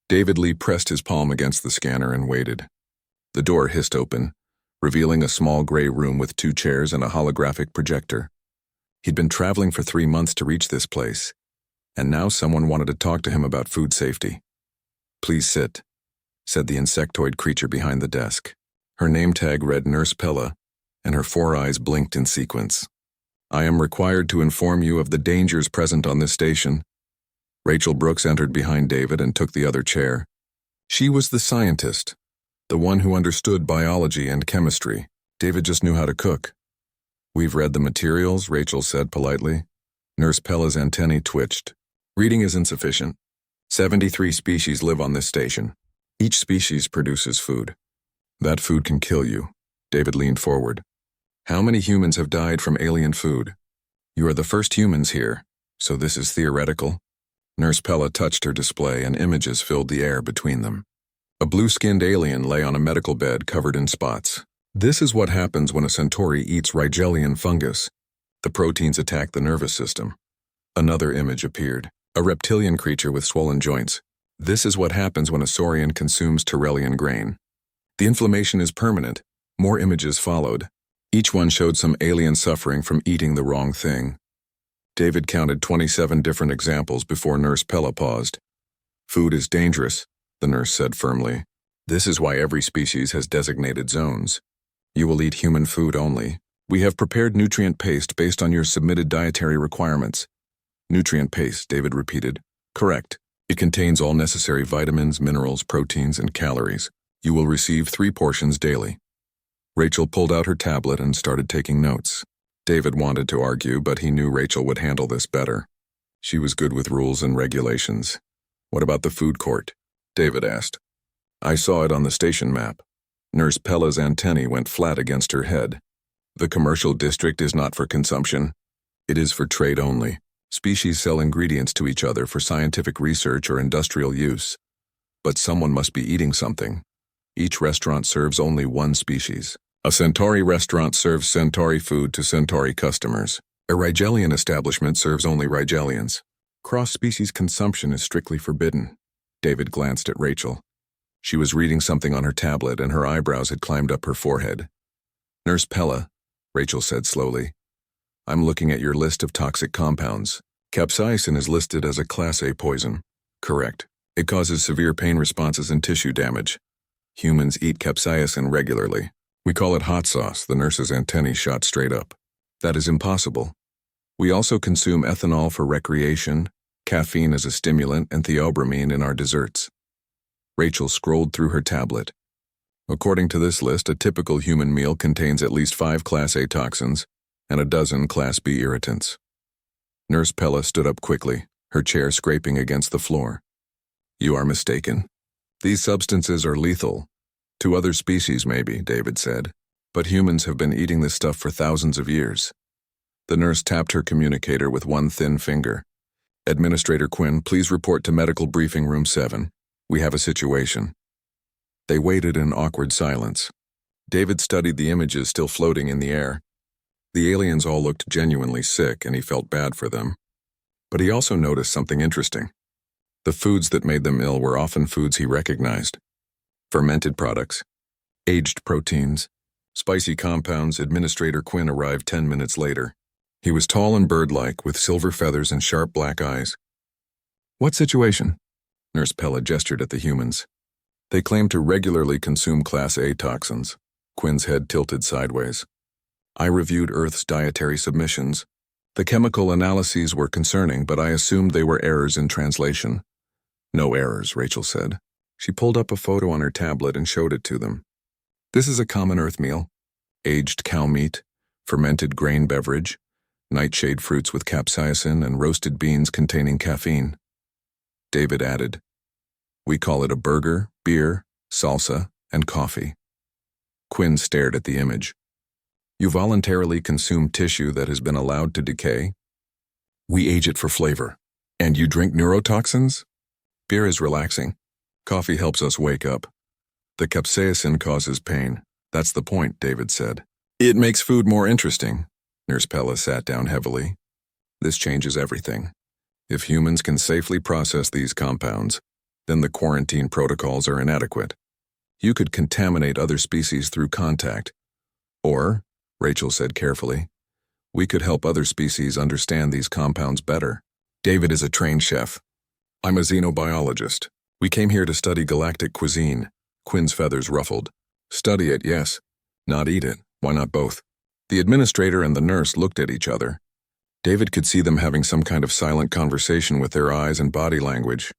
David Lee pressed his palm against the scanner and waited. The door hissed open, revealing a small gray room with 2 chairs and a holographic projector. He'd been traveling for 3 months to reach this place, and now someone wanted to talk to him about food safety. "Please sit," said the insectoid creature behind the desk. Her name tag read Nurse Pella, and her 4 eyes blinked in sequence. "I am required to inform you of the dangers present on this station." Rachel Brooks entered behind David and took the other chair. She was the scientist, the one who understood biology and chemistry. David just knew how to cook. "We've read the materials," Rachel said politely. Nurse Pella's antennae twitched. "Reading is insufficient. 73 species live on this station. Each species produces food. That food can kill you." David leaned forward. "How many humans have died from alien food? You are the first humans here, so this is theoretical." Nurse Pella touched her display and images filled the air between them. A blue-skinned alien lay on a medical bed covered in spots. "This is what happens when a centauri eats Rigelian fungus. The proteins attack the nervous system." Another image appeared, a reptilian creature with swollen joints. "This is what happens when a saurian consumes Tyrrellian grain. The inflammation is permanent." More images followed. Each one showed some alien suffering from eating the wrong thing. David counted 27 different examples before Nurse Pella paused. "Food is dangerous," the nurse said firmly. "This is why every species has designated zones. You will eat human food only. We have prepared nutrient paste based on your submitted dietary requirements." "Nutrient paste," David repeated. "Correct. It contains all necessary vitamins, minerals, proteins, and calories. You will receive 3 portions daily." Rachel pulled out her tablet and started taking notes. David wanted to argue, but he knew Rachel would handle this better. She was good with rules and regulations. "What about the food court?" David asked. "I saw it on the station map." Nurse Pella's antennae went flat against her head. "The commercial district is not for consumption. It is for trade only. Species sell ingredients to each other for scientific research or industrial use. But someone must be eating something. Each restaurant serves only one species. A Centauri restaurant serves Centauri food to Centauri customers. A Rigelian establishment serves only Rigelians. Cross-species consumption is strictly forbidden." David glanced at Rachel. She was reading something on her tablet and her eyebrows had climbed up her forehead. "Nurse Pella," Rachel said slowly, "I'm looking at your list of toxic compounds. Capsaicin is listed as a Class A poison." "Correct. It causes severe pain responses and tissue damage. Humans eat capsaicin regularly. We call it hot sauce." The nurse's antennae shot straight up. "That is impossible. We also consume ethanol for recreation, caffeine as a stimulant, and theobromine in our desserts." Rachel scrolled through her tablet. "According to this list, a typical human meal contains at least 5 Class A toxins and a dozen Class B irritants." Nurse Pella stood up quickly, her chair scraping against the floor. "You are mistaken. These substances are lethal. To other species maybe," David said, "but humans have been eating this stuff for thousands of years." The nurse tapped her communicator with one thin finger. "Administrator Quinn, please report to Medical Briefing Room 7. We have a situation." They waited in awkward silence. David studied the images still floating in the air. The aliens all looked genuinely sick and he felt bad for them. But he also noticed something interesting. The foods that made them ill were often foods he recognized. Fermented products, aged proteins, spicy compounds. Administrator Quinn arrived 10 minutes later. He was tall and bird-like, with silver feathers and sharp black eyes. "What situation?" Nurse Pella gestured at the humans. "They claim to regularly consume Class A toxins." Quinn's head tilted sideways. "I reviewed Earth's dietary submissions. The chemical analyses were concerning, but I assumed they were errors in translation." "No errors," Rachel said. She pulled up a photo on her tablet and showed it to them. "This is a common Earth meal. Aged cow meat, fermented grain beverage, nightshade fruits with capsaicin, and roasted beans containing caffeine." David added, "We call it a burger, beer, salsa, and coffee." Quinn stared at the image. "You voluntarily consume tissue that has been allowed to decay?" "We age it for flavor." "And you drink neurotoxins?" "Beer is relaxing. Coffee helps us wake up. The capsaicin causes pain. That's the point," David said. "It makes food more interesting." Nurse Pella sat down heavily. "This changes everything. If humans can safely process these compounds, then the quarantine protocols are inadequate. You could contaminate other species through contact. Or, Rachel said carefully, we could help other species understand these compounds better. David is a trained chef. I'm a xenobiologist. We came here to study galactic cuisine. Quinn's feathers ruffled. Study it, yes. Not eat it. Why not both? The administrator and the nurse looked at each other. David could see them having some kind of silent conversation with their eyes and body language.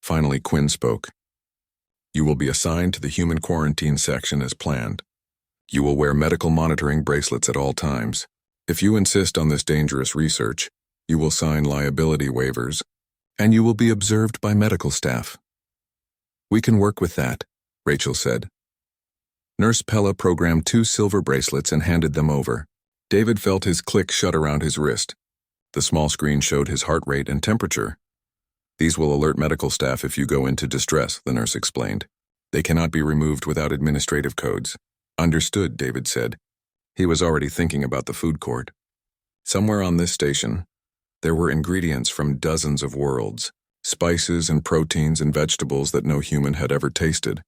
Finally, Quinn spoke. You will be assigned to the human quarantine section as planned. You will wear medical monitoring bracelets at all times. If you insist on this dangerous research, you will sign liability waivers, and you will be observed by medical staff. We can work with that, Rachel said. Nurse Pella programmed 2 silver bracelets and handed them over. David felt his click shut around his wrist. The small screen showed his heart rate and temperature. These will alert medical staff if you go into distress, the nurse explained. They cannot be removed without administrative codes. Understood, David said. He was already thinking about the food court. Somewhere on this station, there were ingredients from dozens of worlds, spices and proteins and vegetables that no human had ever tasted.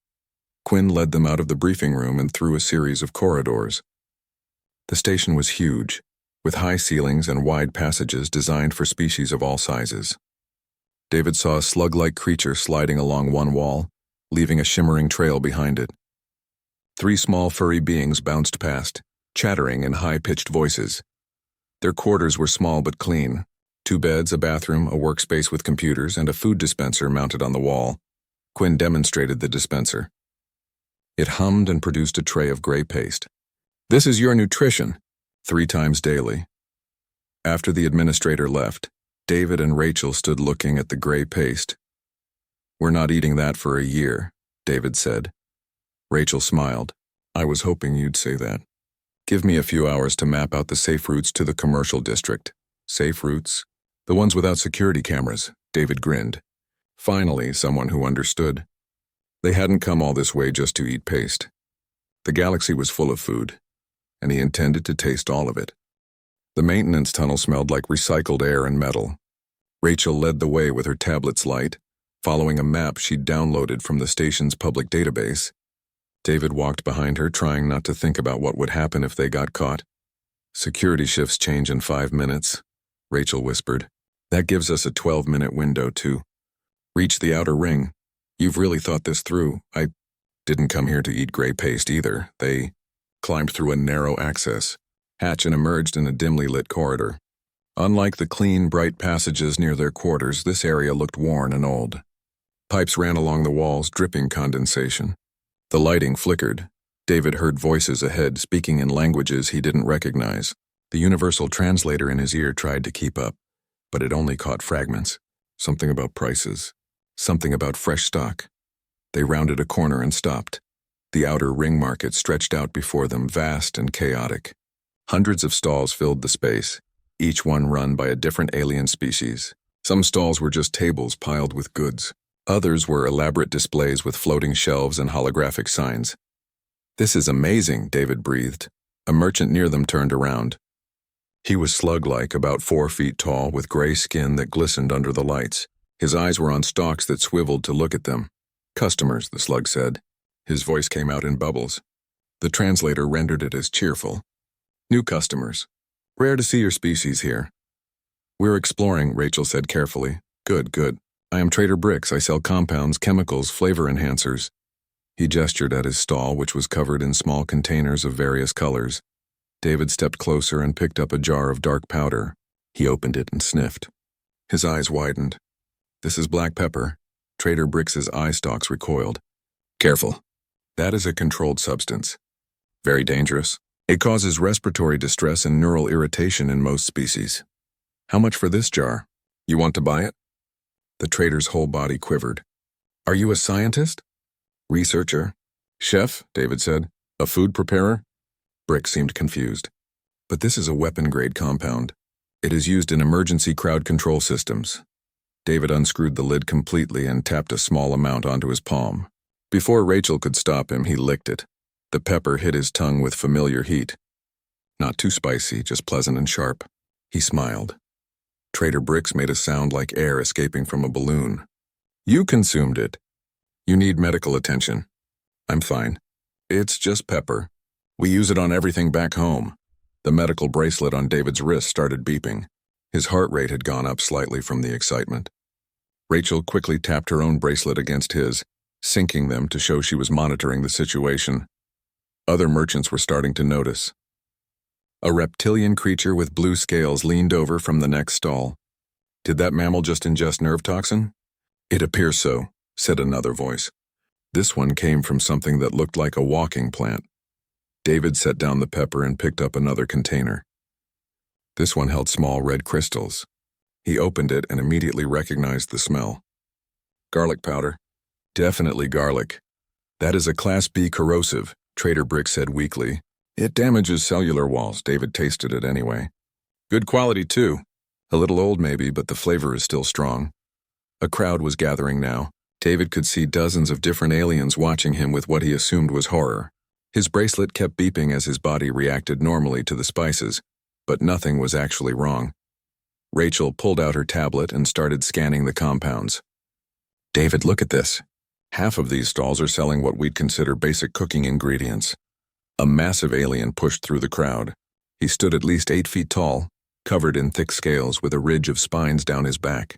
Quinn led them out of the briefing room and through a series of corridors. The station was huge, with high ceilings and wide passages designed for species of all sizes. David saw a slug-like creature sliding along one wall, leaving a shimmering trail behind it. 3 small furry beings bounced past, chattering in high-pitched voices. Their quarters were small but clean. 2 beds, a bathroom, a workspace with computers, and a food dispenser mounted on the wall. Quinn demonstrated the dispenser. It hummed and produced a tray of gray paste. This is your nutrition, 3 times daily. After the administrator left, David and Rachel stood looking at the gray paste. We're not eating that for a year, David said. Rachel smiled. I was hoping you'd say that. Give me a few hours to map out the safe routes to the commercial district. Safe routes? The ones without security cameras, David grinned. Finally, someone who understood. They hadn't come all this way just to eat paste. The galaxy was full of food, and he intended to taste all of it. The maintenance tunnel smelled like recycled air and metal. Rachel led the way with her tablet's light, following a map she'd downloaded from the station's public database. David walked behind her, trying not to think about what would happen if they got caught. Security shifts change in 5 minutes, Rachel whispered. That gives us a 12-minute window to reach the outer ring. You've really thought this through. I didn't come here to eat gray paste either. They climbed through a narrow access hatch and emerged in a dimly lit corridor. Unlike the clean, bright passages near their quarters, this area looked worn and old. Pipes ran along the walls, dripping condensation. The lighting flickered. David heard voices ahead, speaking in languages he didn't recognize. The universal translator in his ear tried to keep up, but it only caught fragments. Something about prices. Something about fresh stock. They rounded a corner and stopped. The outer ring market stretched out before them, vast and chaotic. Hundreds of stalls filled the space, each one run by a different alien species. Some stalls were just tables piled with goods. Others were elaborate displays with floating shelves and holographic signs. This is amazing, David breathed. A merchant near them turned around. He was slug-like, about 4 feet tall, with gray skin that glistened under the lights. His eyes were on stalks that swiveled to look at them. Customers, the slug said. His voice came out in bubbles. The translator rendered it as cheerful. New customers. Rare to see your species here. We're exploring, Rachel said carefully. Good, good. I am Trader Bricks. I sell compounds, chemicals, flavor enhancers. He gestured at his stall, which was covered in small containers of various colors. David stepped closer and picked up a jar of dark powder. He opened it and sniffed. His eyes widened. This is black pepper. Trader Bricks' eye stalks recoiled. Careful. That is a controlled substance. Very dangerous. It causes respiratory distress and neural irritation in most species. How much for this jar? You want to buy it? The trader's whole body quivered. Are you a scientist? Researcher. Chef, David said. A food preparer? Brick seemed confused. But this is a weapon-grade compound. It is used in emergency crowd control systems. David unscrewed the lid completely and tapped a small amount onto his palm. Before Rachel could stop him, he licked it. The pepper hit his tongue with familiar heat. Not too spicy, just pleasant and sharp. He smiled. Trader Bricks made a sound like air escaping from a balloon. You consumed it. You need medical attention. I'm fine. It's just pepper. We use it on everything back home. The medical bracelet on David's wrist started beeping. His heart rate had gone up slightly from the excitement. Rachel quickly tapped her own bracelet against his, syncing them to show she was monitoring the situation. Other merchants were starting to notice. A reptilian creature with blue scales leaned over from the next stall. Did that mammal just ingest nerve toxin? It appears so, said another voice. This one came from something that looked like a walking plant. David set down the pepper and picked up another container. This one held small red crystals. He opened it and immediately recognized the smell. Garlic powder. Definitely garlic. That is a Class B corrosive, Trader Brick said weakly. It damages cellular walls. David tasted it anyway. Good quality too. A little old maybe, but the flavor is still strong. A crowd was gathering now. David could see dozens of different aliens watching him with what he assumed was horror. His bracelet kept beeping as his body reacted normally to the spices, but nothing was actually wrong. Rachel pulled out her tablet and started scanning the compounds. David, look at this. Half of these stalls are selling what we'd consider basic cooking ingredients. A massive alien pushed through the crowd. He stood at least 8 feet tall, covered in thick scales with a ridge of spines down his back.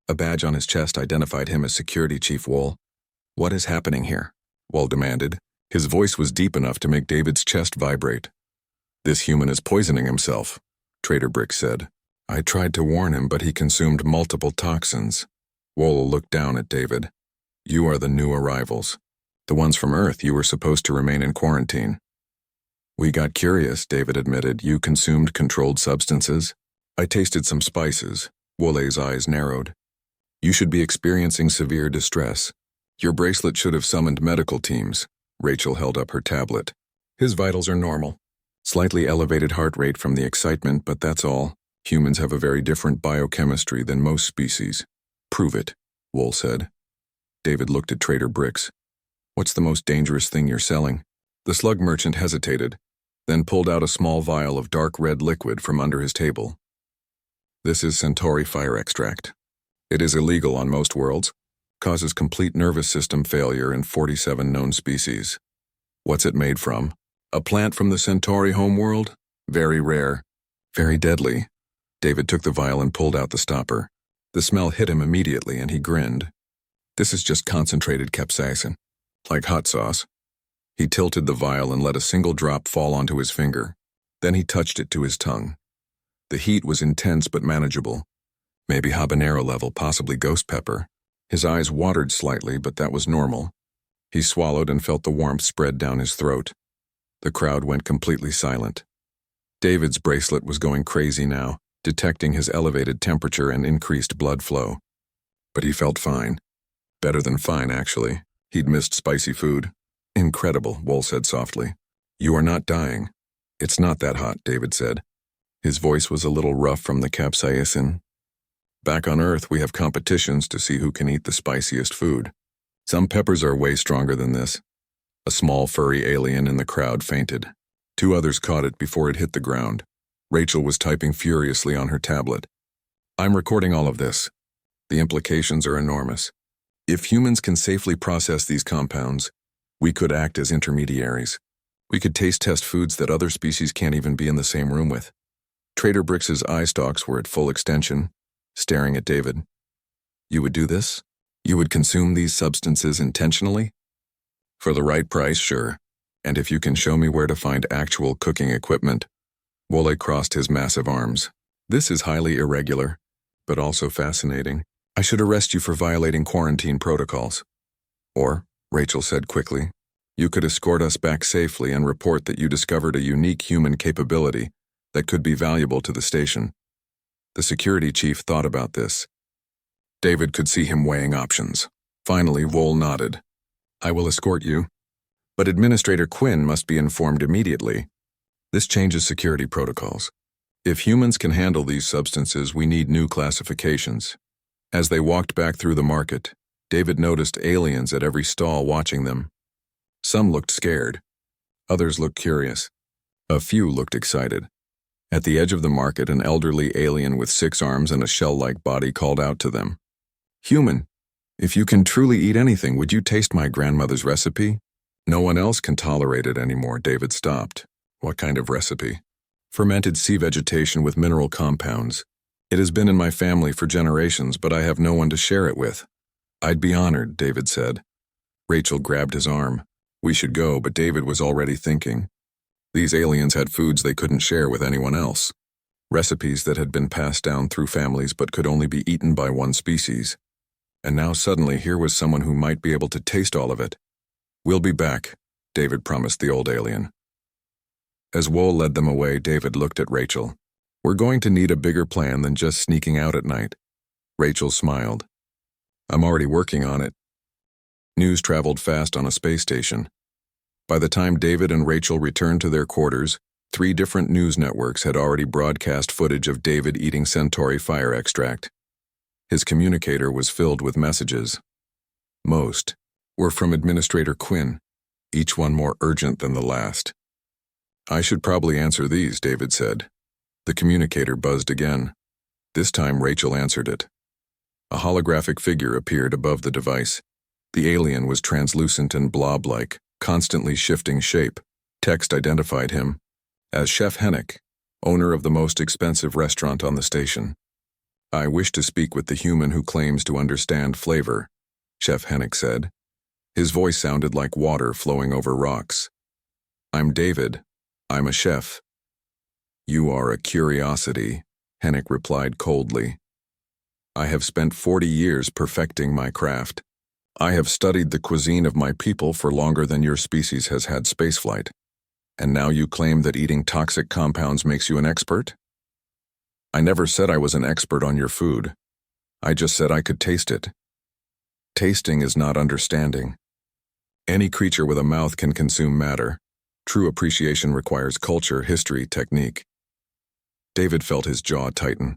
A badge on his chest identified him as Security Chief Wool. What is happening here? Wool demanded. His voice was deep enough to make David's chest vibrate. This human is poisoning himself, Trader Brick said. I tried to warn him, but he consumed multiple toxins. Wool looked down at David. You are the new arrivals. The ones from Earth. You were supposed to remain in quarantine. We got curious, David admitted. You consumed controlled substances? I tasted some spices. Wool's eyes narrowed. You should be experiencing severe distress. Your bracelet should have summoned medical teams. Rachel held up her tablet. His vitals are normal. Slightly elevated heart rate from the excitement, but that's all. Humans have a very different biochemistry than most species. Prove it, Wool said. David looked at Trader Bricks. What's the most dangerous thing you're selling? The slug merchant hesitated, then pulled out a small vial of dark red liquid from under his table. This is Centauri fire extract. It is illegal on most worlds, causes complete nervous system failure in 47 known species. What's it made from? A plant from the Centauri homeworld? Very rare. Very deadly. David took the vial and pulled out the stopper. The smell hit him immediately and he grinned. This is just concentrated capsaicin, like hot sauce. He tilted the vial and let a single drop fall onto his finger. Then he touched it to his tongue. The heat was intense but manageable. Maybe habanero level, possibly ghost pepper. His eyes watered slightly, but that was normal. He swallowed and felt the warmth spread down his throat. The crowd went completely silent. David's bracelet was going crazy now, detecting his elevated temperature and increased blood flow. But he felt fine. Better than fine, actually. He'd missed spicy food. Incredible, Wool said softly. You are not dying. It's not that hot, David said. His voice was a little rough from the capsaicin. Back on Earth, we have competitions to see who can eat the spiciest food. Some peppers are way stronger than this. A small furry alien in the crowd fainted. 2 others caught it before it hit the ground. Rachel was typing furiously on her tablet. I'm recording all of this. The implications are enormous. If humans can safely process these compounds, we could act as intermediaries. We could taste test foods that other species can't even be in the same room with. Trader Bricks's eye stalks were at full extension, staring at David. You would do this? You would consume these substances intentionally? For the right price, sure. And if you can show me where to find actual cooking equipment. Wole crossed his massive arms. This is highly irregular, but also fascinating. I should arrest you for violating quarantine protocols. Or, Rachel said quickly, you could escort us back safely and report that you discovered a unique human capability that could be valuable to the station. The security chief thought about this. David could see him weighing options. Finally, Wool nodded. I will escort you. But Administrator Quinn must be informed immediately. This changes security protocols. If humans can handle these substances, we need new classifications. As they walked back through the market, David noticed aliens at every stall watching them. Some looked scared. Others looked curious. A few looked excited. At the edge of the market, an elderly alien with 6 arms and a shell-like body called out to them. Human, If you can truly eat anything, would you taste my grandmother's recipe? No one else can tolerate it anymore. David stopped. What kind of recipe? Fermented sea vegetation with mineral compounds. It has been in my family for generations, but I have no one to share it with. I'd be honored, David said. Rachel grabbed his arm. We should go, but David was already thinking. These aliens had foods they couldn't share with anyone else. Recipes that had been passed down through families but could only be eaten by one species. And now suddenly here was someone who might be able to taste all of it. We'll be back, David promised the old alien. As Wool led them away, David looked at Rachel. We're going to need a bigger plan than just sneaking out at night. Rachel smiled. I'm already working on it. News traveled fast on a space station. By the time David and Rachel returned to their quarters, 3 different news networks had already broadcast footage of David eating Centauri fire extract. His communicator was filled with messages. Most were from Administrator Quinn, each one more urgent than the last. I should probably answer these, David said. The communicator buzzed again. This time Rachel answered it. A holographic figure appeared above the device. The alien was translucent and blob-like, constantly shifting shape. Text identified him as Chef Hennick, owner of the most expensive restaurant on the station. I wish to speak with the human who claims to understand flavor, Chef Hennick said. His voice sounded like water flowing over rocks. I'm David. I'm a chef. You are a curiosity, Hennick replied coldly. I have spent 40 years perfecting my craft. I have studied the cuisine of my people for longer than your species has had spaceflight. And now you claim that eating toxic compounds makes you an expert? I never said I was an expert on your food. I just said I could taste it. Tasting is not understanding. Any creature with a mouth can consume matter. True appreciation requires culture, history, technique. David felt his jaw tighten.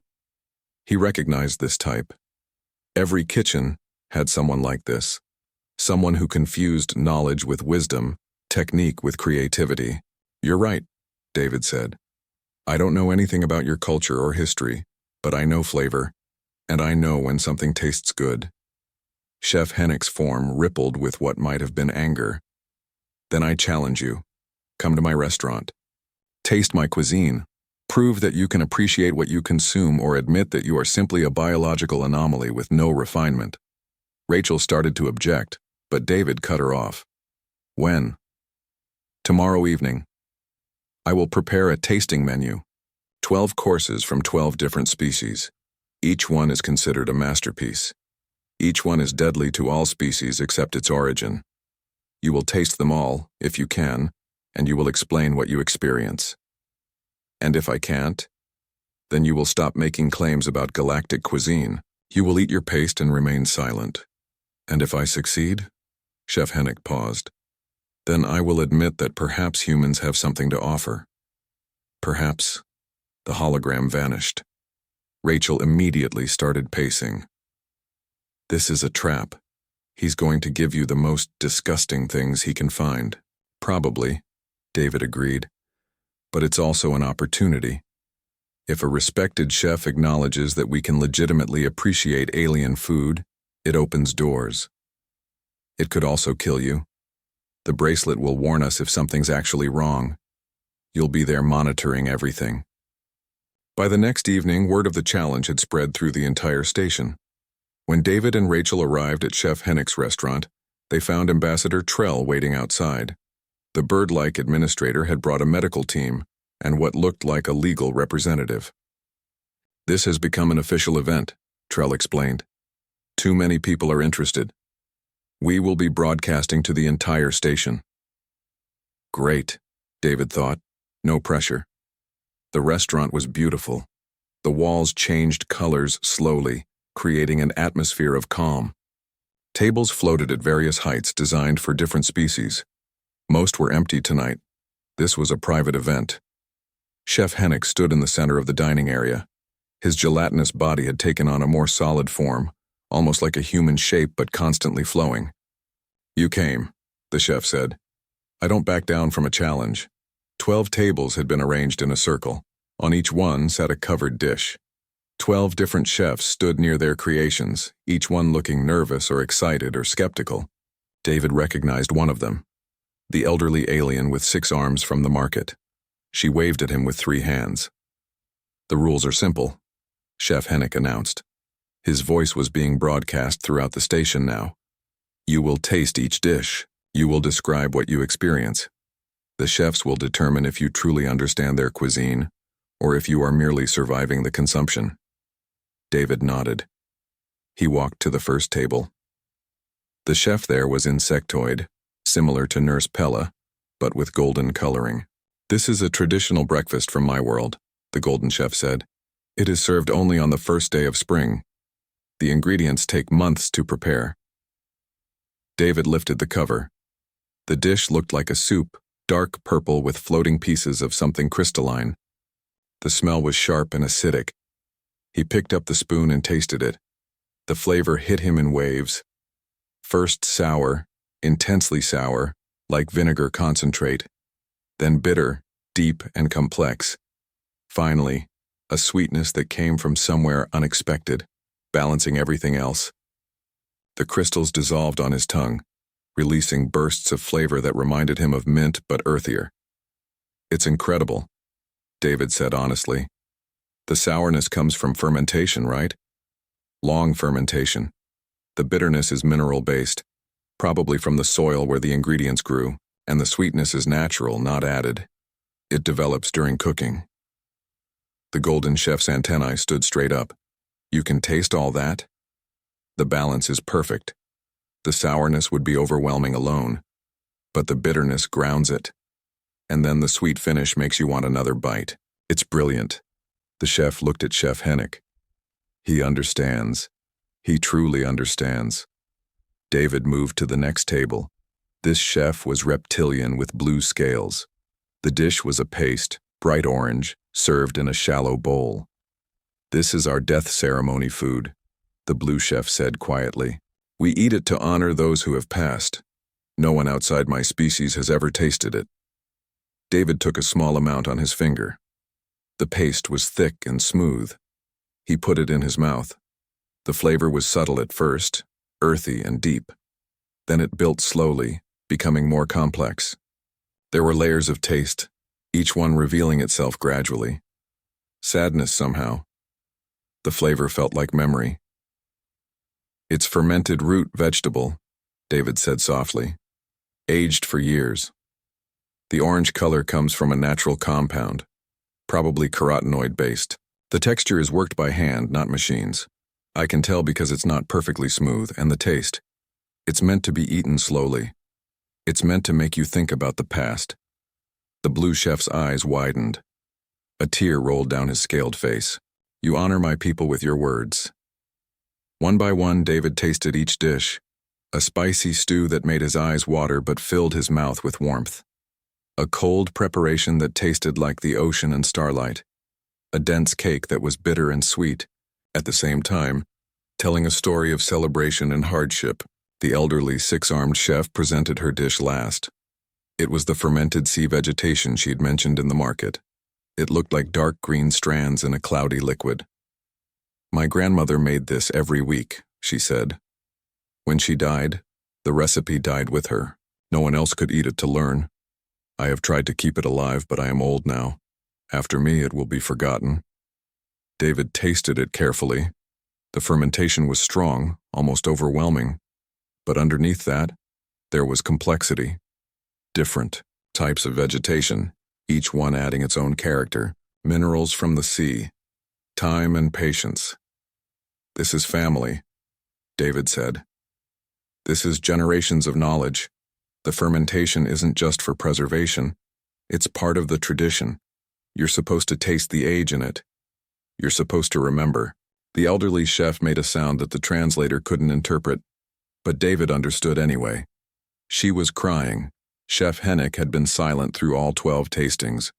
He recognized this type. Every kitchen had someone like this. Someone who confused knowledge with wisdom, technique with creativity. You're right, David said. I don't know anything about your culture or history, but I know flavor, and I know when something tastes good. Chef Hennick's form rippled with what might have been anger. Then I challenge you. Come to my restaurant. Taste my cuisine. Prove that you can appreciate what you consume or admit that you are simply a biological anomaly with no refinement. Rachel started to object, but David cut her off. When? Tomorrow evening. I will prepare a tasting menu. 12 courses from 12 different species. Each one is considered a masterpiece. Each one is deadly to all species except its origin. You will taste them all, if you can, and you will explain what you experience. And if I can't, then you will stop making claims about galactic cuisine. You will eat your paste and remain silent. And if I succeed? Chef Hennick paused. Then I will admit that perhaps humans have something to offer. Perhaps. The hologram vanished. Rachel immediately started pacing. This is a trap. He's going to give you the most disgusting things he can find. Probably, David agreed. But it's also an opportunity. If a respected chef acknowledges that we can legitimately appreciate alien food, it opens doors. It could also kill you. The bracelet will warn us if something's actually wrong. You'll be there monitoring everything. By the next evening, word of the challenge had spread through the entire station. When David and Rachel arrived at Chef Hennick's restaurant, they found Ambassador Trell waiting outside. The bird-like administrator had brought a medical team and what looked like a legal representative. This has become an official event, Trell explained. Too many people are interested. We will be broadcasting to the entire station. Great, David thought. No pressure. The restaurant was beautiful. The walls changed colors slowly, creating an atmosphere of calm. Tables floated at various heights designed for different species. Most were empty tonight. This was a private event. Chef Hennick stood in the center of the dining area. His gelatinous body had taken on a more solid form, almost like a human shape but constantly flowing. You came, the chef said. I don't back down from a challenge. 12 tables had been arranged in a circle. On each one sat a covered dish. 12 different chefs stood near their creations, each one looking nervous or excited or skeptical. David recognized one of them, the elderly alien with 6 arms from the market. She waved at him with 3 hands. "The rules are simple," Chef Hennick announced. His voice was being broadcast throughout the station now. "You will taste each dish. You will describe what you experience. The chefs will determine if you truly understand their cuisine, or if you are merely surviving the consumption." David nodded. He walked to the first table. The chef there was insectoid, similar to Nurse Pella, but with golden coloring. "This is a traditional breakfast from my world," the golden chef said. "It is served only on the first day of spring. The ingredients take months to prepare." David lifted the cover. The dish looked like a soup, dark purple with floating pieces of something crystalline. The smell was sharp and acidic. He picked up the spoon and tasted it. The flavor hit him in waves. First sour, intensely sour, like vinegar concentrate. Then bitter, deep and complex. Finally, a sweetness that came from somewhere unexpected, balancing everything else. The crystals dissolved on his tongue, releasing bursts of flavor that reminded him of mint but earthier. "It's incredible," David said honestly. "The sourness comes from fermentation, right? Long fermentation. The bitterness is mineral-based, probably from the soil where the ingredients grew, and the sweetness is natural, not added. It develops during cooking." The golden chef's antennae stood straight up. "You can taste all that?" "The balance is perfect. The sourness would be overwhelming alone, but the bitterness grounds it. And then the sweet finish makes you want another bite. It's brilliant." The chef looked at Chef Hennick. "He understands. He truly understands." David moved to the next table. This chef was reptilian with blue scales. The dish was a paste, bright orange, served in a shallow bowl. "This is our death ceremony food," the blue chef said quietly. "We eat it to honor those who have passed. No one outside my species has ever tasted it." David took a small amount on his finger. The paste was thick and smooth. He put it in his mouth. The flavor was subtle at first, earthy and deep. Then it built slowly, becoming more complex. There were layers of taste, each one revealing itself gradually. Sadness somehow. The flavor felt like memory. "It's fermented root vegetable," David said softly. "Aged for years. The orange color comes from a natural compound, probably carotenoid-based. The texture is worked by hand, not machines. I can tell because it's not perfectly smooth, and the taste. It's meant to be eaten slowly. It's meant to make you think about the past." The blue chef's eyes widened. A tear rolled down his scaled face. "You honor my people with your words." One by one, David tasted each dish, a spicy stew that made his eyes water but filled his mouth with warmth. A cold preparation that tasted like the ocean and starlight. A dense cake that was bitter and sweet, at the same time, telling a story of celebration and hardship. The elderly 6-armed chef presented her dish last. It was the fermented sea vegetation she'd mentioned in the market. It looked like dark green strands in a cloudy liquid. "My grandmother made this every week," she said. "When she died, the recipe died with her. No one else could eat it to learn. I have tried to keep it alive, but I am old now. After me, it will be forgotten." David tasted it carefully. The fermentation was strong, almost overwhelming. But underneath that, there was complexity. Different types of vegetation, each one adding its own character. Minerals from the sea. Time and patience. "This is family," David said. "This is generations of knowledge. The fermentation isn't just for preservation. It's part of the tradition. You're supposed to taste the age in it. You're supposed to remember." The elderly chef made a sound that the translator couldn't interpret, but David understood anyway. She was crying. Chef Hennick had been silent through all 12 tastings.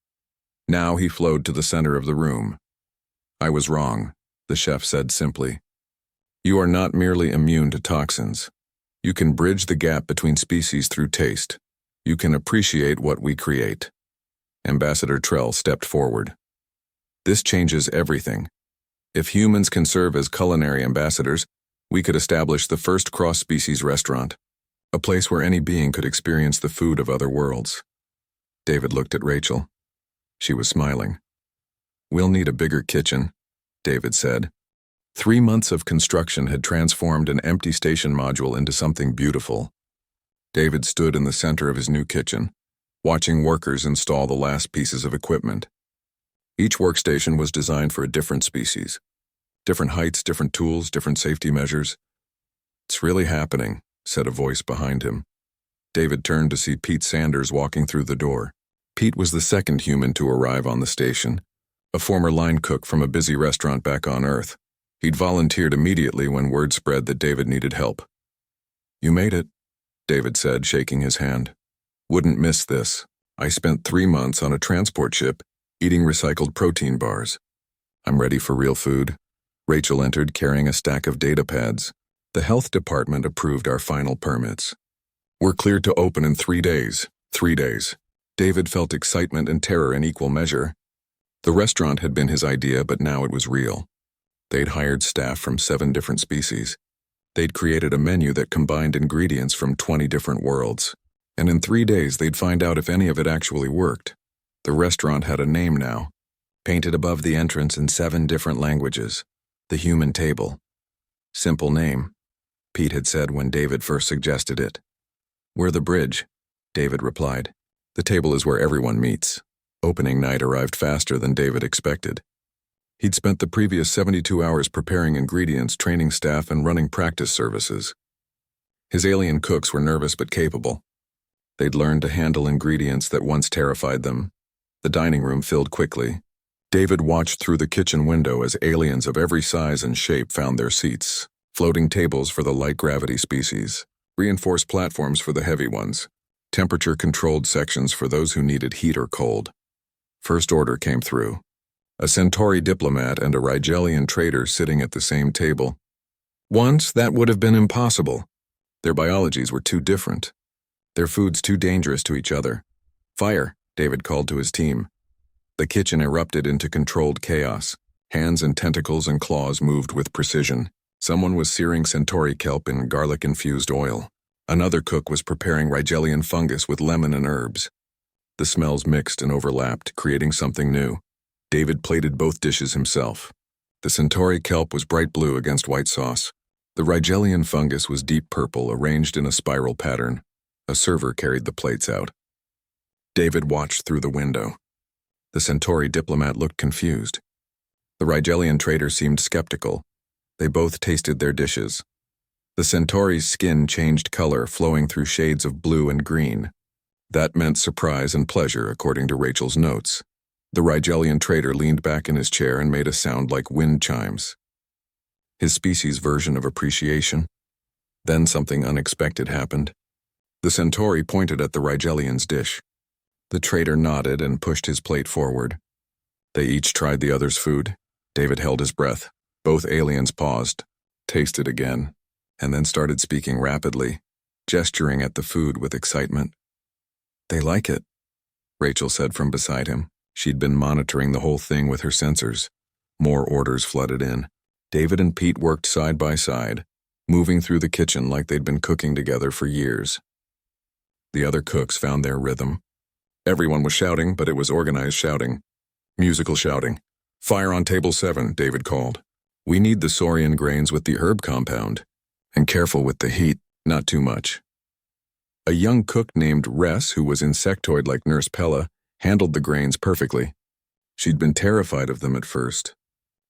Now he flowed to the center of the room. "I was wrong," the chef said simply. "You are not merely immune to toxins. You can bridge the gap between species through taste. You can appreciate what we create." Ambassador Trell stepped forward. "This changes everything. If humans can serve as culinary ambassadors, we could establish the first cross-species restaurant, a place where any being could experience the food of other worlds. David looked at Rachel. She was smiling. "We'll need a bigger kitchen," David said. 3 months of construction had transformed an empty station module into something beautiful. David stood in the center of his new kitchen, watching workers install the last pieces of equipment. Each workstation was designed for a different species. Different heights, different tools, different safety measures. "It's really happening," said a voice behind him. David turned to see Pete Sanders walking through the door. Pete was the second human to arrive on the station, a former line cook from a busy restaurant back on Earth. He'd volunteered immediately when word spread that David needed help. "You made it," David said, shaking his hand. "Wouldn't miss this. I spent 3 months on a transport ship, eating recycled protein bars. I'm ready for real food." Rachel entered carrying a stack of data pads. "The health department approved our final permits. We're cleared to open in 3 days. 3 days. David felt excitement and terror in equal measure. The restaurant had been his idea, but now it was real. They'd hired staff from 7 different species. They'd created a menu that combined ingredients from 20 different worlds. And in 3 days, they'd find out if any of it actually worked. The restaurant had a name now, painted above the entrance in 7 different languages. The Human Table. Simple name, Pete had said when David first suggested it. "We're the bridge," David replied. "The table is where everyone meets." Opening night arrived faster than David expected. He'd spent the previous 72 hours preparing ingredients, training staff, and running practice services. His alien cooks were nervous but capable. They'd learned to handle ingredients that once terrified them. The dining room filled quickly. David watched through the kitchen window as aliens of every size and shape found their seats. Floating tables for the light gravity species, reinforced platforms for the heavy ones, temperature-controlled sections for those who needed heat or cold. First order came through. A Centauri diplomat and a Rigelian trader sitting at the same table. Once, that would have been impossible. Their biologies were too different. Their foods too dangerous to each other. "Fire," David called to his team. The kitchen erupted into controlled chaos. Hands and tentacles and claws moved with precision. Someone was searing Centauri kelp in garlic-infused oil. Another cook was preparing Rigelian fungus with lemon and herbs. The smells mixed and overlapped, creating something new. David plated both dishes himself. The Centauri kelp was bright blue against white sauce. The Rigelian fungus was deep purple, arranged in a spiral pattern. A server carried the plates out. David watched through the window. The Centauri diplomat looked confused. The Rigelian trader seemed skeptical. They both tasted their dishes. The Centauri's skin changed color, flowing through shades of blue and green. That meant surprise and pleasure, according to Rachel's notes. The Rigelian trader leaned back in his chair and made a sound like wind chimes. His species' version of appreciation. Then something unexpected happened. The Centauri pointed at the Rigelian's dish. The trader nodded and pushed his plate forward. They each tried the other's food. David held his breath. Both aliens paused, tasted again, and then started speaking rapidly, gesturing at the food with excitement. "They like it," Rachel said from beside him. She'd been monitoring the whole thing with her sensors. More orders flooded in. David and Pete worked side by side, moving through the kitchen like they'd been cooking together for years. The other cooks found their rhythm. Everyone was shouting, but it was organized shouting. Musical shouting. "Fire on table 7, David called. "We need the saurian grains with the herb compound. And careful with the heat, not too much." A young cook named Ress, who was insectoid like Nurse Pella, handled the grains perfectly. She'd been terrified of them at first.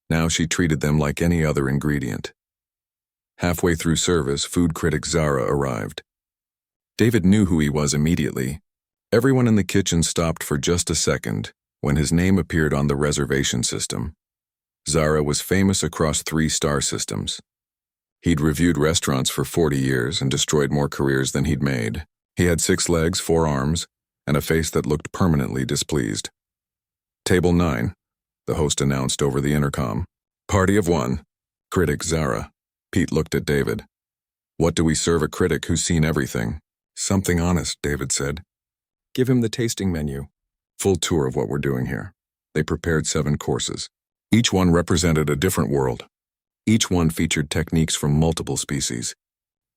Now she treated them like any other ingredient. Halfway through service, food critic Zara arrived. David knew who he was immediately. Everyone in the kitchen stopped for just a second when his name appeared on the reservation system. Zara was famous across 3 star systems. He'd reviewed restaurants for 40 years and destroyed more careers than he'd made. He had 6 legs, 4 arms, and a face that looked permanently displeased. "Table 9, the host announced over the intercom. "Party of 1. Critic Zara." Pete looked at David. "What do we serve a critic who's seen everything?" "Something honest," David said. "Give him the tasting menu." Full tour of what we're doing here. They prepared 7 courses. Each one represented a different world. Each one featured techniques from multiple species.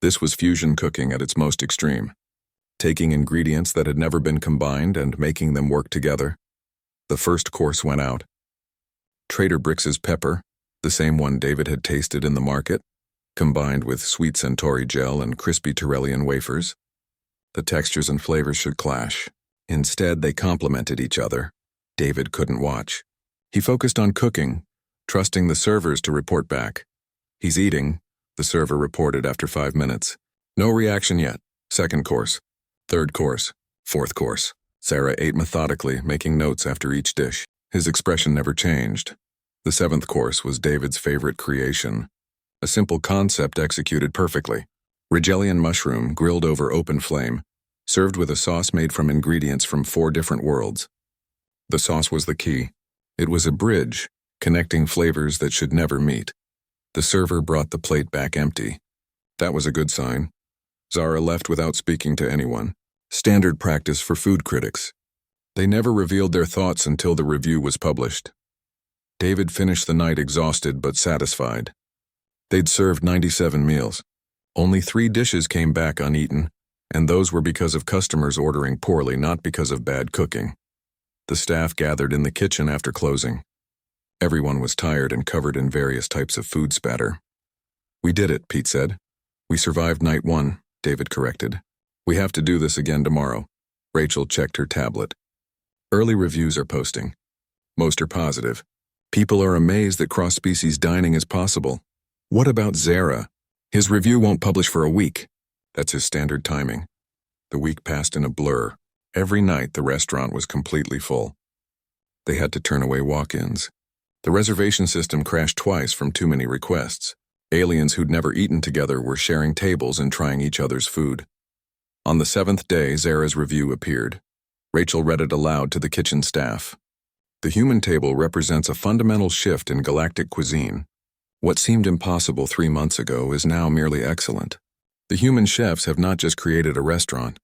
This was fusion cooking at its most extreme, taking ingredients that had never been combined and making them work together. The first course went out. Trader Brix's pepper, the same one David had tasted in the market, combined with sweet Centauri gel and crispy Turellian wafers. The textures and flavors should clash. Instead, they complemented each other. David couldn't watch. He focused on cooking, trusting the servers to report back. "He's eating," the server reported after 5 minutes. "No reaction yet." Second course. Third course. Fourth course. Sarah ate methodically, making notes after each dish. His expression never changed. The seventh course was David's favorite creation. A simple concept executed perfectly. Rigelian mushroom grilled over open flame, served with a sauce made from ingredients from 4 different worlds. The sauce was the key. It was a bridge, connecting flavors that should never meet. The server brought the plate back empty. That was a good sign. Zara left without speaking to anyone. Standard practice for food critics. They never revealed their thoughts until the review was published. David finished the night exhausted but satisfied. They'd served 97 meals. Only 3 dishes came back uneaten, and those were because of customers ordering poorly, not because of bad cooking. The staff gathered in the kitchen after closing. Everyone was tired and covered in various types of food spatter. "We did it," Pete said. "We survived night 1, David corrected. "We have to do this again tomorrow." Rachel checked her tablet. Early reviews are posting. Most are positive. People are amazed that cross-species dining is possible. What about Zara? His review won't publish for a week. That's his standard timing. The week passed in a blur. Every night the restaurant was completely full. They had to turn away walk-ins. The reservation system crashed twice from too many requests. Aliens who'd never eaten together were sharing tables and trying each other's food. On the 7th day, Zara's review appeared. Rachel read it aloud to the kitchen staff. "The human table represents a fundamental shift in galactic cuisine. What seemed impossible 3 months ago is now merely excellent. The human chefs have not just created a restaurant.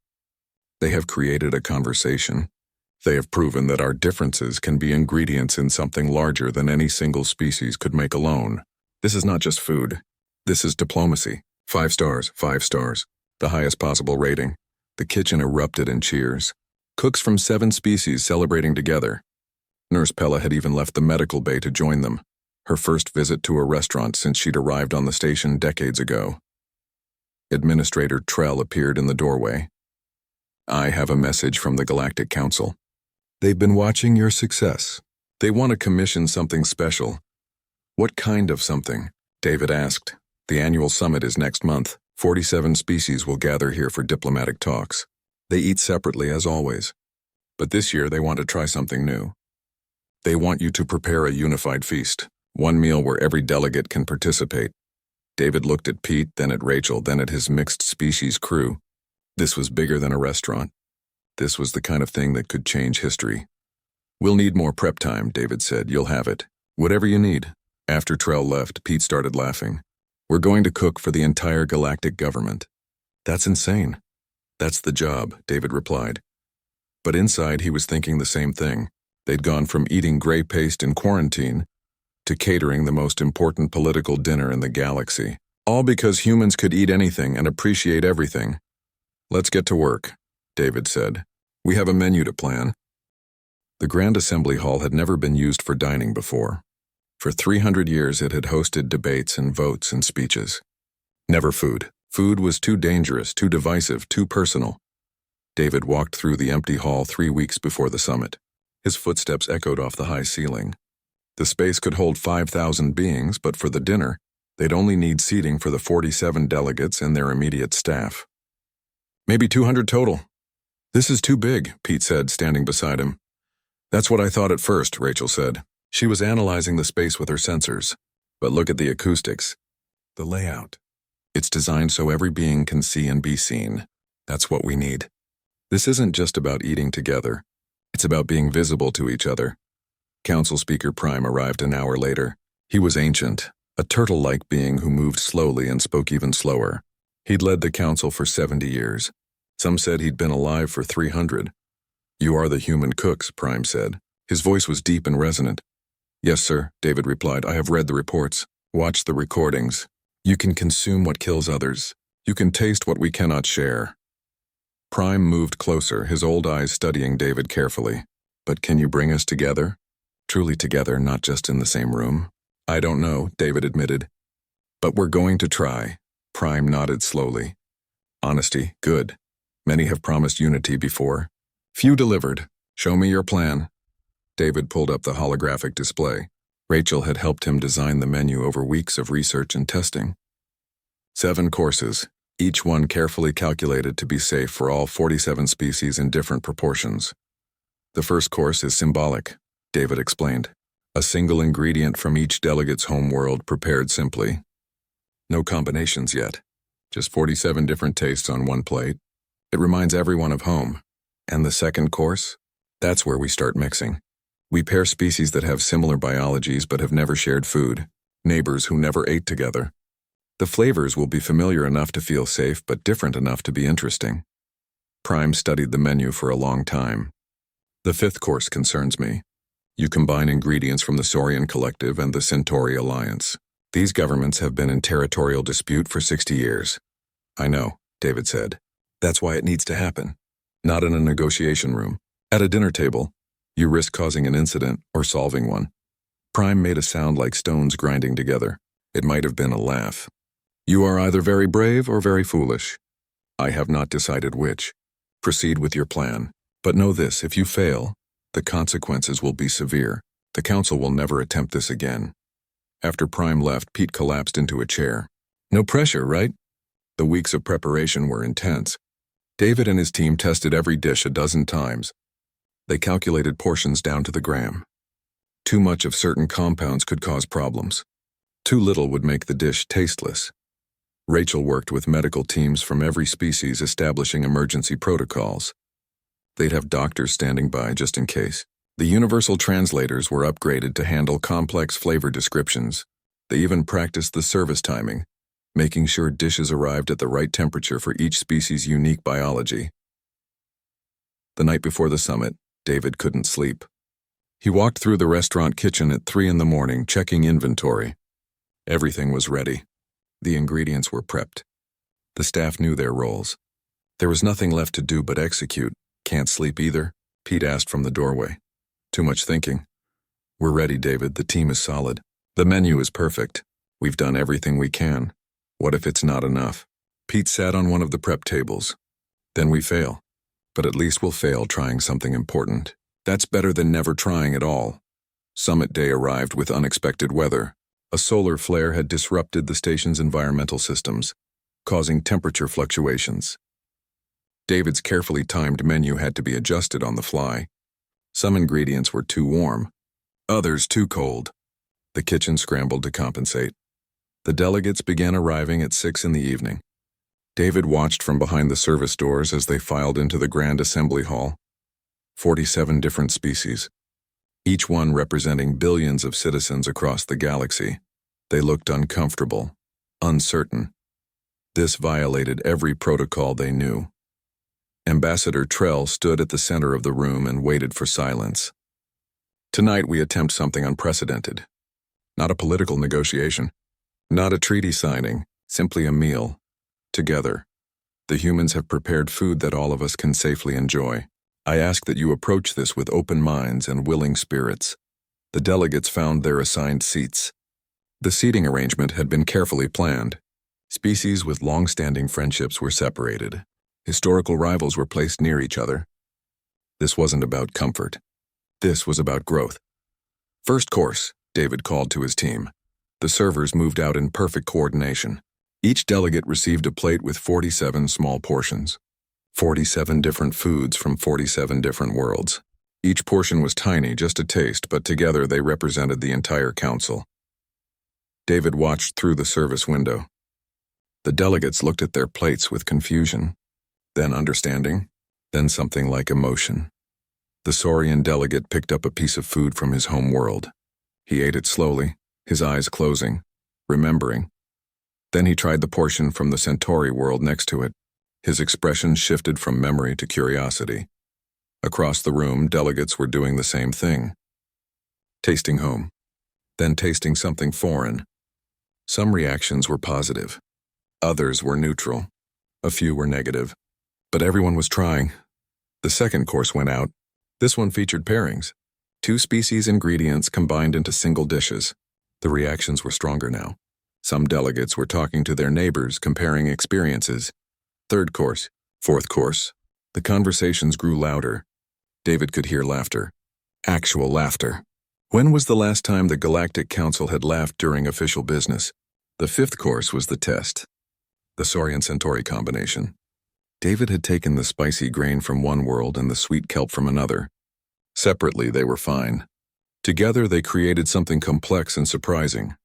They have created a conversation. They have proven that our differences can be ingredients in something larger than any single species could make alone. This is not just food. This is diplomacy. 5 stars, 5 stars. The highest possible rating." The kitchen erupted in cheers. Cooks from 7 species celebrating together. Nurse Pella had even left the medical bay to join them. Her first visit to a restaurant since she'd arrived on the station decades ago. Administrator Trell appeared in the doorway. "I have a message from the Galactic Council. They've been watching your success. They want to commission something special." "What kind of something?" David asked. "The annual summit is next month. 47 species will gather here for diplomatic talks. They eat separately as always. But this year they want to try something new. They want you to prepare a unified feast, one meal where every delegate can participate." David looked at Pete, then at Rachel, then at his mixed species crew. This was bigger than a restaurant. This was the kind of thing that could change history. "We'll need more prep time," David said. "You'll have it. Whatever you need." After Trell left, Pete started laughing. "We're going to cook for the entire galactic government." "That's insane." "That's the job," David replied. But inside he was thinking the same thing. They'd gone from eating gray paste in quarantine to catering the most important political dinner in the galaxy. All because humans could eat anything and appreciate everything. "Let's get to work," David said. "We have a menu to plan." The Grand Assembly Hall had never been used for dining before. For 300 years it had hosted debates and votes and speeches. Never food. Food was too dangerous, too divisive, too personal. David walked through the empty hall 3 weeks before the summit. His footsteps echoed off the high ceiling. The space could hold 5,000 beings, but for the dinner, they'd only need seating for the 47 delegates and their immediate staff. "Maybe 200 total." "This is too big," Pete said, standing beside him. "That's what I thought at first," Rachel said. She was analyzing the space with her sensors. "But look at the acoustics. The layout. It's designed so every being can see and be seen. That's what we need. This isn't just about eating together. It's about being visible to each other." Council Speaker Prime arrived an hour later. He was ancient, a turtle-like being who moved slowly and spoke even slower. He'd led the council for 70 years. Some said he'd been alive for 300. "You are the human cooks," Prime said. His voice was deep and resonant. Yes, sir, David replied. I have read the reports, watched the recordings. You can consume what kills others. You can taste what we cannot share. Prime moved closer, his old eyes studying David carefully. But can you bring us together? Truly together, not just in the same room? I don't know, David admitted. But we're going to try. Prime nodded slowly. Honesty, good. Many have promised unity before. Few delivered. Show me your plan. David pulled up the holographic display. Rachel had helped him design the menu over weeks of research and testing. 7 courses, each one carefully calculated to be safe for all 47 species in different proportions. The first course is symbolic, David explained. A single ingredient from each delegate's home world prepared simply. No combinations yet, just 47 different tastes on one plate. It reminds everyone of home. And the second course? That's where we start mixing. We pair species that have similar biologies but have never shared food, neighbors who never ate together. The flavors will be familiar enough to feel safe but different enough to be interesting. Prime studied the menu for a long time. The 5th course concerns me. You combine ingredients from the Saurian Collective and the Centauri Alliance. These governments have been in territorial dispute for 60 years. I know, David said. That's why it needs to happen. Not in a negotiation room. At a dinner table, you risk causing an incident or solving one. Prime made a sound like stones grinding together. It might have been a laugh. You are either very brave or very foolish. I have not decided which. Proceed with your plan. But know this, if you fail, the consequences will be severe. The council will never attempt this again. After Prime left, Pete collapsed into a chair. No pressure, right? The weeks of preparation were intense. David and his team tested every dish a dozen times. They calculated portions down to the gram. Too much of certain compounds could cause problems. Too little would make the dish tasteless. Rachel worked with medical teams from every species establishing emergency protocols. They'd have doctors standing by just in case. The universal translators were upgraded to handle complex flavor descriptions. They even practiced the service timing, making sure dishes arrived at the right temperature for each species' unique biology. The night before the summit, David couldn't sleep. He walked through the restaurant kitchen at 3 a.m, checking inventory. Everything was ready. The ingredients were prepped. The staff knew their roles. There was nothing left to do but execute. Can't sleep either? Pete asked from the doorway. Too much thinking. We're ready, David. The team is solid. The menu is perfect. We've done everything we can. What if it's not enough? Pete sat on one of the prep tables. Then we fail. But at least we'll fail trying something important. That's better than never trying at all. Summit day arrived with unexpected weather. A solar flare had disrupted the station's environmental systems, causing temperature fluctuations. David's carefully timed menu had to be adjusted on the fly. Some ingredients were too warm, others too cold. The kitchen scrambled to compensate. The delegates began arriving at 6 p.m. David watched from behind the service doors as they filed into the grand assembly hall. 47 different species, each one representing billions of citizens across the galaxy. They looked uncomfortable, uncertain. This violated every protocol they knew. Ambassador Trell stood at the center of the room and waited for silence. Tonight we attempt something unprecedented. Not a political negotiation, not a treaty signing, simply a meal. Together, the humans have prepared food that all of us can safely enjoy. I ask that you approach this with open minds and willing spirits. The delegates found their assigned seats. The seating arrangement had been carefully planned. Species with long-standing friendships were separated. Historical rivals were placed near each other. This wasn't about comfort. This was about growth. First course, David called to his team. The servers moved out in perfect coordination. Each delegate received a plate with 47 small portions. 47 different foods from 47 different worlds. Each portion was tiny, just a taste, but together they represented the entire council. David watched through the service window. The delegates looked at their plates with confusion, then understanding, then something like emotion. The Saurian delegate picked up a piece of food from his home world. He ate it slowly, his eyes closing, remembering. Then he tried the portion from the Centauri world next to it. His expression shifted from memory to curiosity. Across the room, delegates were doing the same thing. Tasting home. then tasting something foreign. Some reactions were positive. Others were neutral. A few were negative. But everyone was trying. The second course went out. This one featured pairings. 2 species ingredients combined into single dishes. The reactions were stronger now. Some delegates were talking to their neighbors, comparing experiences. Third course, fourth course. The conversations grew louder. David could hear laughter. Actual laughter. When was the last time the Galactic Council had laughed during official business? The fifth course was the test. The Saurian-Centauri combination. David had taken the spicy grain from one world and the sweet kelp from another. Separately, they were fine. Together, they created something complex and surprising.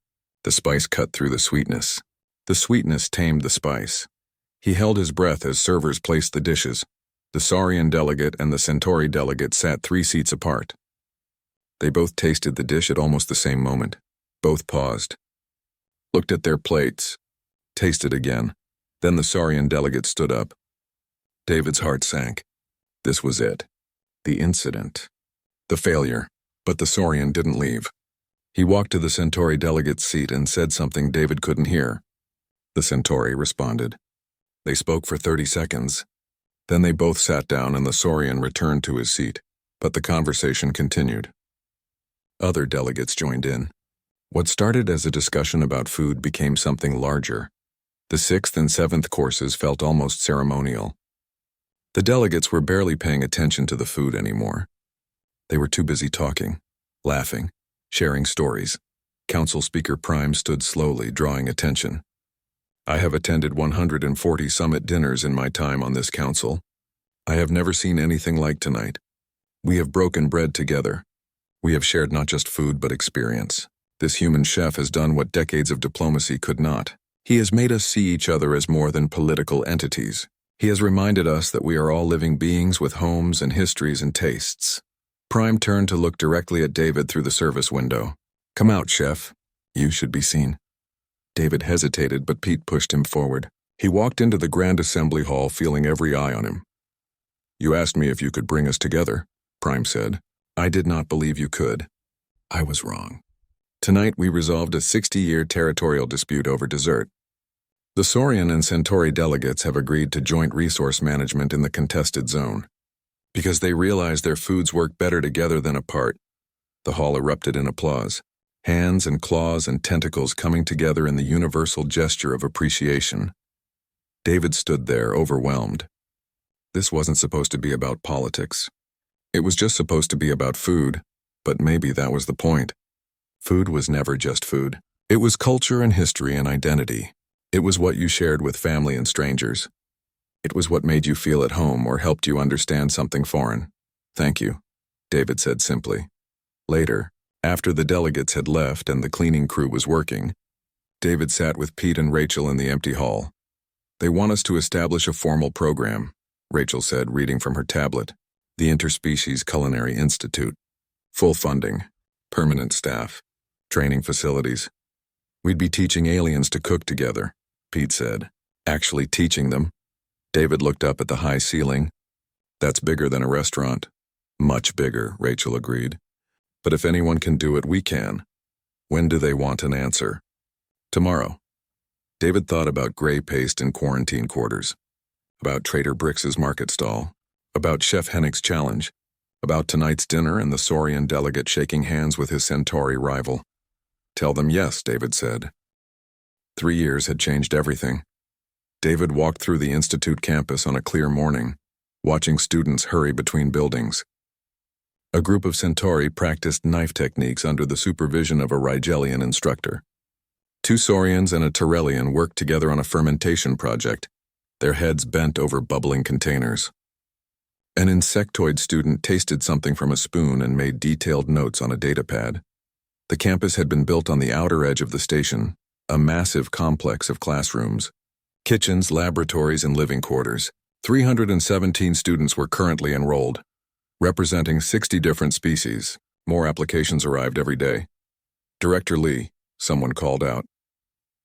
The spice cut through the sweetness. The sweetness tamed the spice. He held his breath as servers placed the dishes. The Saurian delegate and the Centauri delegate sat 3 seats apart. They both tasted the dish at almost the same moment. Both paused. Looked at their plates. Tasted again. Then the Saurian delegate stood up. David's heart sank. This was it. The incident. The failure. But the Saurian didn't leave. He walked to the Centauri delegate's seat and said something David couldn't hear. The Centauri responded. They spoke for 30 seconds. Then they both sat down and the Saurian returned to his seat. But the conversation continued. Other delegates joined in. What started as a discussion about food became something larger. The 6th and 7th courses felt almost ceremonial. The delegates were barely paying attention to the food anymore. They were too busy talking, laughing, sharing stories. Council Speaker Prime stood slowly, drawing attention. I have attended 140 summit dinners in my time on this council. I have never seen anything like tonight. We have broken bread together. We have shared not just food but experience. This human chef has done what decades of diplomacy could not. He has made us see each other as more than political entities. He has reminded us that we are all living beings with homes and histories and tastes. Prime turned to look directly at David through the service window. Come out, chef. You should be seen. David hesitated, but Pete pushed him forward. He walked into the Grand Assembly Hall, feeling every eye on him. You asked me if you could bring us together, Prime said. I did not believe you could. I was wrong. Tonight we resolved a 60-year territorial dispute over dessert. The Saurian and Centauri delegates have agreed to joint resource management in the contested zone. Because they realize their foods work better together than apart. The hall erupted in applause. Hands and claws and tentacles coming together in the universal gesture of appreciation. David stood there, overwhelmed. This wasn't supposed to be about politics. It was just supposed to be about food, but maybe that was the point. Food was never just food. It was culture and history and identity. It was what you shared with family and strangers. It was what made you feel at home or helped you understand something foreign. Thank you, David said simply. Later, after the delegates had left and the cleaning crew was working, David sat with Pete and Rachel in the empty hall. They want us to establish a formal program, Rachel said, reading from her tablet. The Interspecies Culinary Institute. Full funding, permanent staff, training facilities. We'd be teaching aliens to cook together, Pete said. Actually teaching them. David looked up at the high ceiling. That's bigger than a restaurant. Much bigger, Rachel agreed. But if anyone can do it, we can. When do they want an answer? Tomorrow. David thought about gray paste in quarantine quarters. About Trader Brix's market stall. About Chef Hennick's challenge. About tonight's dinner and the Saurian delegate shaking hands with his Centauri rival. Tell them yes, David said. 3 years had changed everything. David walked through the Institute campus on a clear morning, watching students hurry between buildings. A group of Centauri practiced knife techniques under the supervision of a Rigelian instructor. 2 Saurians and a Tyrellian worked together on a fermentation project, their heads bent over bubbling containers. An insectoid student tasted something from a spoon and made detailed notes on a datapad. The campus had been built on the outer edge of the station, a massive complex of classrooms, kitchens, laboratories, and living quarters. 317 students were currently enrolled, representing 60 different species. More applications arrived every day. Director Lee, someone called out.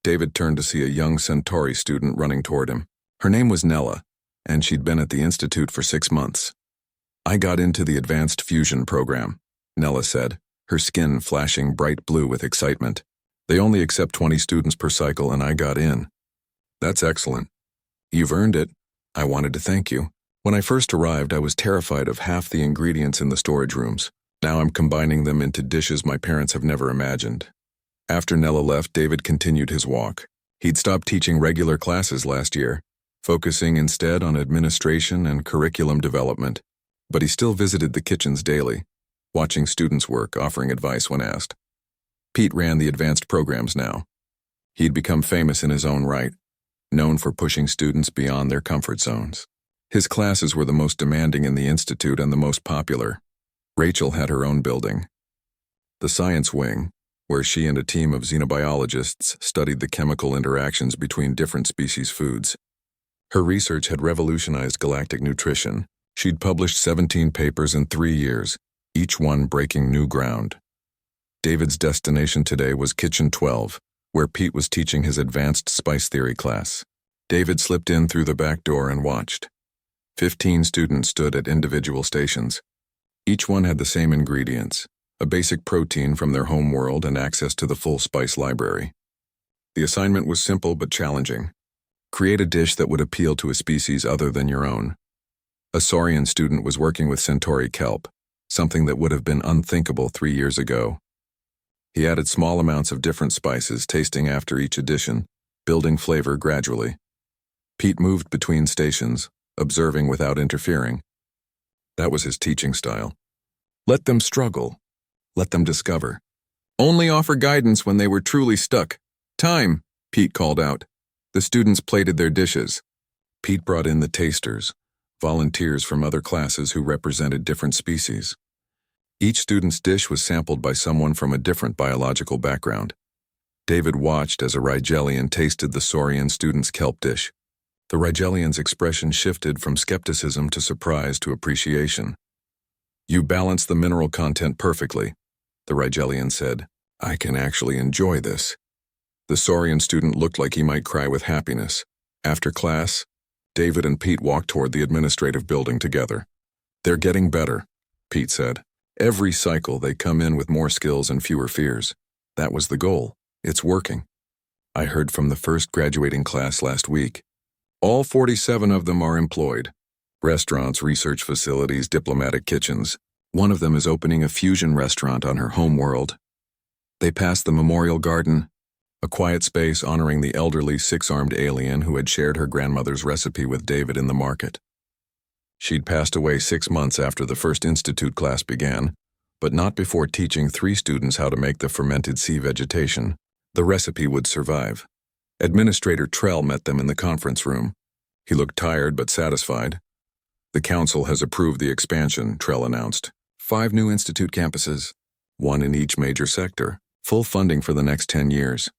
David turned to see a young Centauri student running toward him. Her name was Nella, and she'd been at the Institute for 6 months. I got into the Advanced Fusion program, Nella said. her skin flashing bright blue with excitement. "They only accept 20 students per cycle and I got in." "That's excellent. You've earned it. I wanted to thank you. When I first arrived, I was terrified of half the ingredients in the storage rooms. Now I'm combining them into dishes my parents have never imagined." After Nella left, David continued his walk. He'd stopped teaching regular classes last year, focusing instead on administration and curriculum development. But he still visited the kitchens daily, watching students work, offering advice when asked. Pete ran the advanced programs now. He'd become famous in his own right, known for pushing students beyond their comfort zones. His classes were the most demanding in the institute and the most popular. Rachel had her own building, the science wing, where she and a team of xenobiologists studied the chemical interactions between different species foods. Her research had revolutionized galactic nutrition. She'd published 17 papers in 3 years, each one breaking new ground. David's destination today was Kitchen 12, where Pete was teaching his advanced spice theory class. David slipped in through the back door and watched. 15 students stood at individual stations. Each one had the same ingredients, a basic protein from their home world and access to the full spice library. The assignment was simple but challenging. Create a dish that would appeal to a species other than your own. A Saurian student was working with Centauri kelp, something that would have been unthinkable 3 years ago. He added small amounts of different spices, tasting after each addition, building flavor gradually. Pete moved between stations, observing without interfering. That was his teaching style. Let them struggle. Let them discover. Only offer guidance when they were truly stuck. "Time," Pete called out. The students plated their dishes. Pete brought in the tasters, volunteers from other classes who represented different species. Each student's dish was sampled by someone from a different biological background. David watched as a Rigelian tasted the Saurian student's kelp dish. The Rigelian's expression shifted from skepticism to surprise to appreciation. "You balance the mineral content perfectly," the Rigelian said. "I can actually enjoy this." The Saurian student looked like he might cry with happiness. After class, David and Pete walked toward the administrative building together. "They're getting better," Pete said. "Every cycle they come in with more skills and fewer fears. That was the goal. It's working. I heard from the first graduating class last week. All 47 of them are employed. Restaurants, research facilities, diplomatic kitchens. One of them is opening a fusion restaurant on her home world. They passed the memorial garden, a quiet space honoring the elderly 6-armed alien who had shared her grandmother's recipe with David in the market. She'd passed away 6 months after the first institute class began, but not before teaching 3 students how to make the fermented sea vegetation. The recipe would survive. Administrator Trell met them in the conference room. He looked tired but satisfied. "The council has approved the expansion," Trell announced. 5 new institute campuses, 1 in each major sector, full funding for the next 10 years.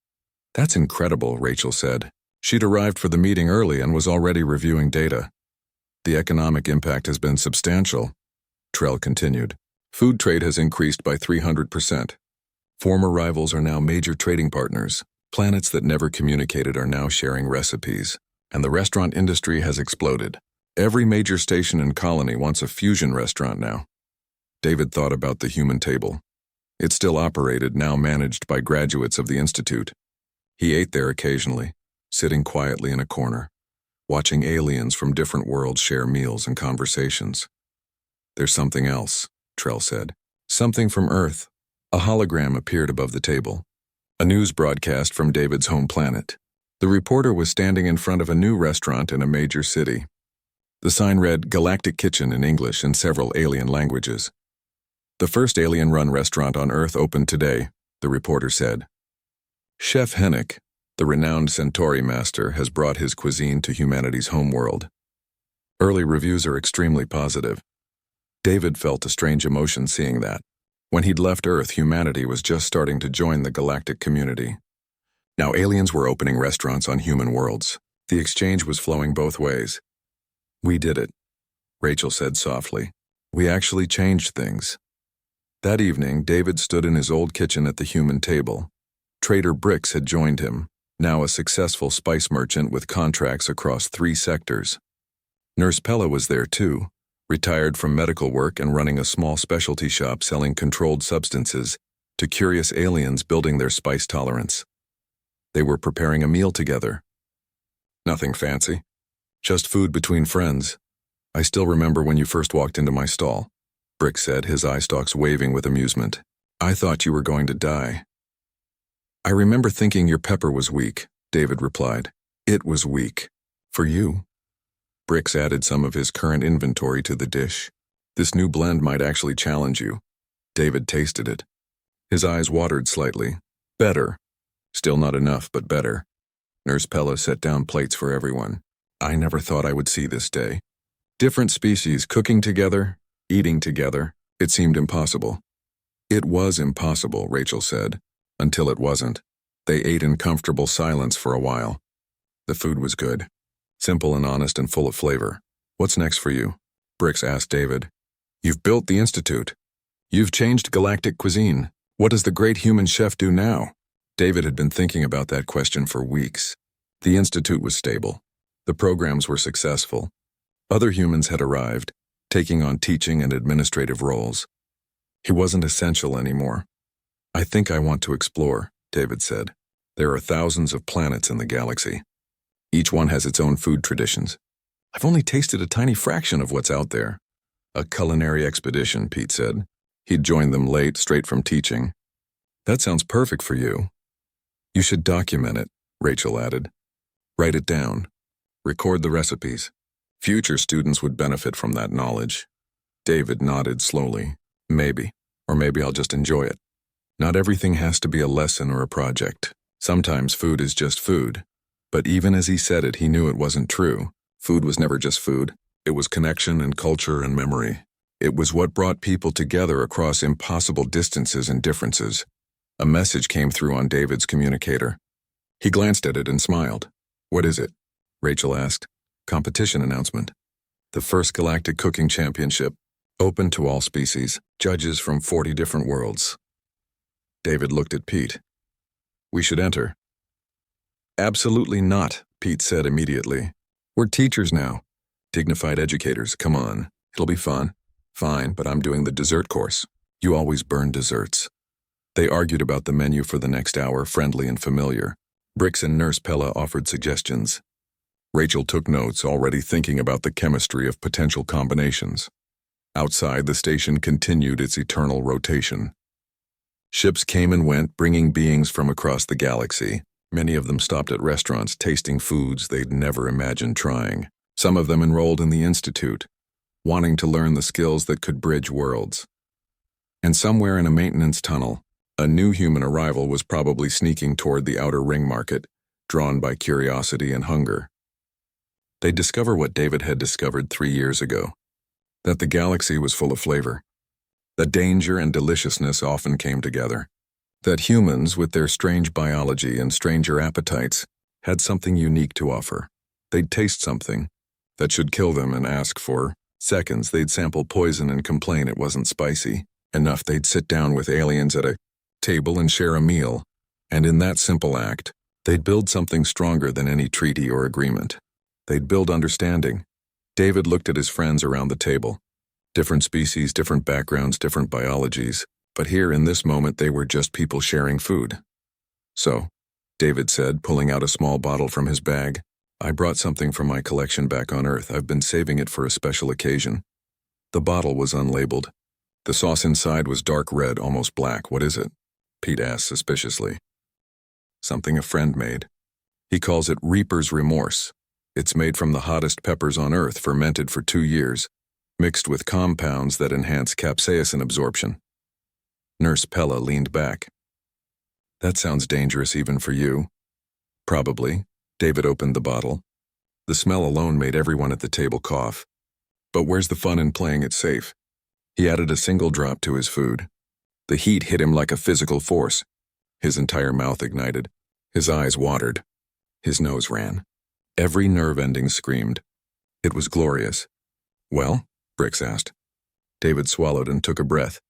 "That's incredible," Rachel said. She'd arrived for the meeting early and was already reviewing data. "The economic impact has been substantial," Trell continued. "Food trade has increased by 300%. Former rivals are now major trading partners. Planets that never communicated are now sharing recipes. And the restaurant industry has exploded. Every major station and colony wants a fusion restaurant now." David thought about the human table. It still operated, now managed by graduates of the institute. He ate there occasionally, sitting quietly in a corner, watching aliens from different worlds share meals and conversations. "There's something else," Trell said. "Something from Earth." A hologram appeared above the table. A news broadcast from David's home planet. The reporter was standing in front of a new restaurant in a major city. The sign read Galactic Kitchen in English and several alien languages. "The first alien-run restaurant on Earth opened today," the reporter said. "Chef Hennick, the renowned Centauri master, has brought his cuisine to humanity's homeworld. Early reviews are extremely positive." David felt a strange emotion seeing that. When he'd left Earth, humanity was just starting to join the galactic community. Now aliens were opening restaurants on human worlds. The exchange was flowing both ways. "We did it," Rachel said softly. "We actually changed things." That evening, David stood in his old kitchen at the human table. Trader Bricks had joined him, now a successful spice merchant with contracts across 3 sectors. Nurse Pella was there too, retired from medical work and running a small specialty shop selling controlled substances to curious aliens building their spice tolerance. They were preparing a meal together. Nothing fancy, just food between friends. I still remember when you first walked into my stall, Brick said, his eye stalks waving with amusement. I thought you were going to die. I remember thinking your pepper was weak, David replied. It was weak. For you. Bricks added some of his current inventory to the dish. This new blend might actually challenge you. David tasted it. His eyes watered slightly. Better. Still not enough, but better. Nurse Pella set down plates for everyone. I never thought I would see this day. Different species cooking together, eating together. It seemed impossible. It was impossible, Rachel said, until it wasn't. They ate in comfortable silence for a while. The food was good. Simple and honest and full of flavor. What's next for you? Bricks asked David. You've built the Institute. You've changed galactic cuisine. What does the great human chef do now? David had been thinking about that question for weeks. The Institute was stable. The programs were successful. Other humans had arrived, taking on teaching and administrative roles. He wasn't essential anymore. I think I want to explore, David said. There are thousands of planets in the galaxy. Each one has its own food traditions. I've only tasted a tiny fraction of what's out there. A culinary expedition, Pete said. He'd joined them late, straight from teaching. That sounds perfect for you. You should document it, Rachel added. Write it down. Record the recipes. Future students would benefit from that knowledge. David nodded slowly. Maybe. Or maybe I'll just enjoy it. Not everything has to be a lesson or a project. Sometimes food is just food. But even as he said it, he knew it wasn't true. Food was never just food. It was connection and culture and memory. It was what brought people together across impossible distances and differences. A message came through on David's communicator. He glanced at it and smiled. What is it? Rachel asked. Competition announcement. The first Galactic Cooking Championship. Open to all species. Judges from 40 different worlds. David looked at Pete. We should enter. Absolutely not, Pete said immediately. We're teachers now. Dignified educators, come on. It'll be fun. Fine, but I'm doing the dessert course. You always burn desserts. They argued about the menu for the next hour, friendly and familiar. Bricks and Nurse Pella offered suggestions. Rachel took notes, already thinking about the chemistry of potential combinations. Outside, the station continued its eternal rotation. Ships came and went, bringing beings from across the galaxy. Many of them stopped at restaurants, tasting foods they'd never imagined trying. Some of them enrolled in the Institute, wanting to learn the skills that could bridge worlds. And somewhere in a maintenance tunnel, a new human arrival was probably sneaking toward the outer ring market, drawn by curiosity and hunger. They'd discover what David had discovered 3 years ago, that the galaxy was full of flavor. That danger and deliciousness often came together. That humans, with their strange biology and stranger appetites, had something unique to offer. They'd taste something that should kill them and ask for seconds. They'd sample poison and complain it wasn't spicy enough. They'd sit down with aliens at a table and share a meal. And in that simple act, they'd build something stronger than any treaty or agreement. They'd build understanding. David looked at his friends around the table. Different species, different backgrounds, different biologies. But here in this moment they were just people sharing food. So, David said, pulling out a small bottle from his bag, I brought something from my collection back on Earth. I've been saving it for a special occasion. The bottle was unlabeled. The sauce inside was dark red, almost black. What is it? Pete asked suspiciously. Something a friend made. He calls it Reaper's Remorse. It's made from the hottest peppers on Earth, fermented for 2 years, mixed with compounds that enhance capsaicin absorption. Nurse Pella leaned back. That sounds dangerous even for you. Probably. David opened the bottle. The smell alone made everyone at the table cough. But where's the fun in playing it safe? He added a single drop to his food. The heat hit him like a physical force. His entire mouth ignited. His eyes watered. His nose ran. Every nerve ending screamed. It was glorious. Well? Bricks asked. David swallowed and took a breath.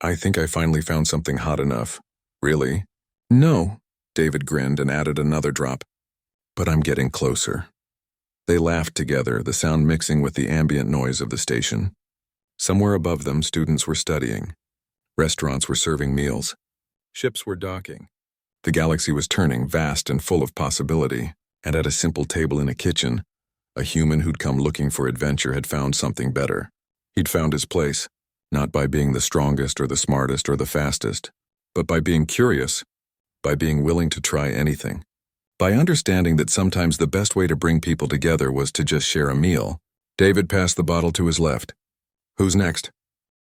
I think I finally found something hot enough. Really? No. David grinned and added another drop. But I'm getting closer. They laughed together, the sound mixing with the ambient noise of the station. Somewhere above them, students were studying. Restaurants were serving meals. Ships were docking. The galaxy was turning, vast and full of possibility, and at a simple table in a kitchen, a human who'd come looking for adventure had found something better. He'd found his place, not by being the strongest or the smartest or the fastest, but by being curious, by being willing to try anything, by understanding that sometimes the best way to bring people together was to just share a meal. David passed the bottle to his left. "Who's next?"